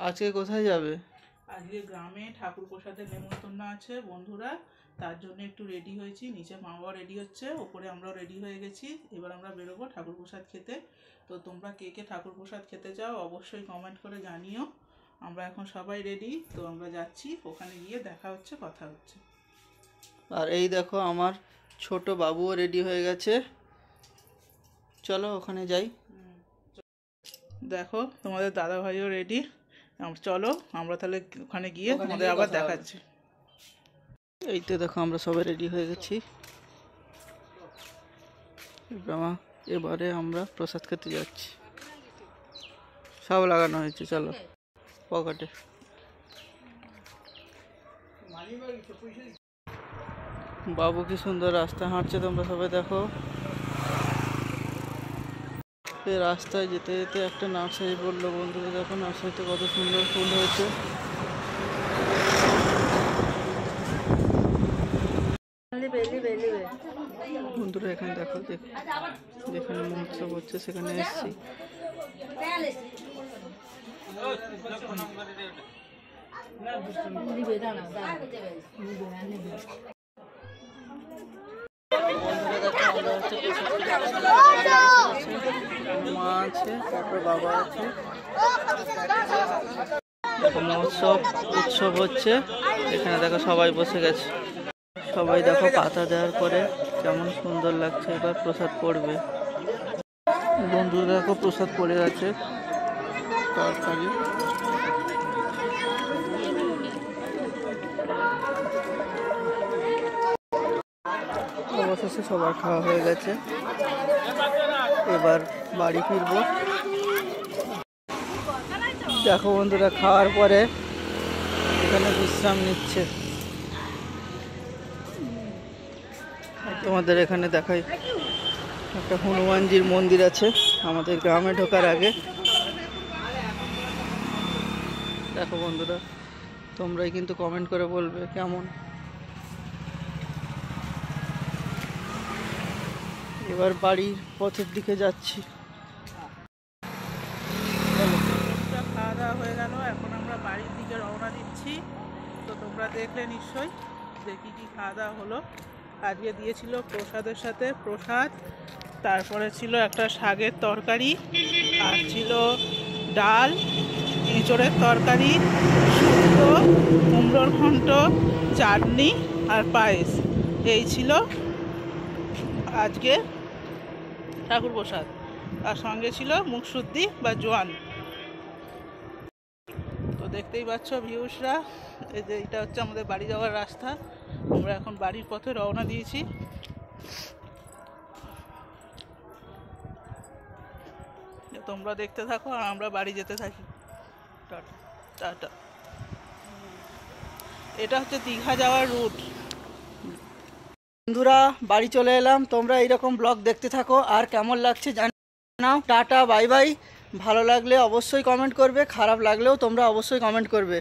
আজকে কোথায় যাবে? আজকে গ্রামে ঠাকুর প্রসাদের নেমন্তন্ন আছে বন্ধুরা, তার জন্য একটু রেডি হয়েছি। নিচে মা বাবা রেডি হচ্ছে, ওপরে আমরাও রেডি হয়ে গেছি। এবার আমরা বেরোবো ঠাকুর প্রসাদ খেতে। তো তোমরা কে কে ঠাকুর প্রসাদ খেতে চাও অবশ্যই কমেন্ট করে জানিও। আমরা এখন সবাই রেডি, তো আমরা যাচ্ছি, ওখানে গিয়ে দেখা হচ্ছে, কথা হচ্ছে। আর এই দেখো আমার ছোট বাবুও রেডি হয়ে গেছে, চলো ওখানে যাই। দেখো তোমাদের দাদা ভাইও রেডি, চলো আমরা তাহলে ওখানে গিয়ে তোমাদের আবার দেখাচ্ছি। এই তো দেখো আমরা সবাই রেডি হয়ে গেছি। এবারে আমরা প্রসাদ খেতে যাচ্ছি, সব লাগানো হয়েছে, চলো পকেটে। বাবু কি সুন্দর রাস্তা হাঁটছে, তোমরা সবাই দেখো। এই রাস্তায় যেতে যেতে একটা নার্সারি বললো, বন্ধুরা দেখো নার্সারিতে কত সুন্দর ফুল হয়েছে। বন্ধুরা এখানে দেখো, যেখানে মহোৎসব হচ্ছে সেখানে এসেছি। মা আছে, তারপর বাবা আছে। দেখো উৎসব হচ্ছে এখানে, দেখো সবাই বসে গেছে। সবাই দেখো পাতা দেওয়ার পরে কেমন সুন্দর লাগছে। এবার প্রসাদ পড়বে। বন্ধু দেখো প্রসাদ পড়ে গেছে, তরকারি। অবশেষে সবার খাওয়া হয়ে গেছে, এবার বাড়ি ফিরবো। দেখো বন্ধুরা খাওয়ার পরে এখানে বিশ্রাম নিচ্ছে। তোমাদের এখানে দেখাই, একটা হনুমানজির মন্দির আছে আমাদের গ্রামে ঢোকার আগে। দেখো বন্ধুরা, তোমরাই কিন্তু কমেন্ট করে বলবে কেমন। এবার বাড়ির পথের দিকে যাচ্ছি। খাওয়া দাওয়া হয়ে গেল, এখন আমরা বাড়ির দিকে রওনা দিচ্ছি। তো তোমরা দেখলে নিশ্চয়ই যে কী কী খাওয়া দাওয়া হলো। আজকে দিয়েছিল প্রসাদের সাথে প্রসাদ, তারপরে ছিল একটা শাকের তরকারি, আর ছিল ডাল, এঁচোড়ের তরকারি, শুক্তো, কুমড়োর ঘন্ট, চাটনি আর পায়েস। এই ছিল আজকে ঠাকুর প্রসাদ। আর সঙ্গে ছিল মুখশুদ্ধি বা জোয়ান। তো দেখতেই পাচ্ছ ভিউসরা, এই যে এটা হচ্ছে আমাদের বাড়ি যাওয়ার রাস্তা। আমরা এখন বাড়ির পথে রওনা দিয়েছি। তোমরা দেখতে থাকো আর আমরা বাড়ি যেতে থাকি। Tata tata. এটা হচ্ছে দীঘা যাওয়ার রুট। বন্ধুরা বাড়ি চলে এলাম, তোমরা এইরকম ব্লগ দেখতে থাকো আর কেমন লাগছে জানাও। Tata bye bye. ভালো লাগলে অবশ্যই কমেন্ট করবে, খারাপ লাগলেও তোমরা অবশ্যই কমেন্ট করবে।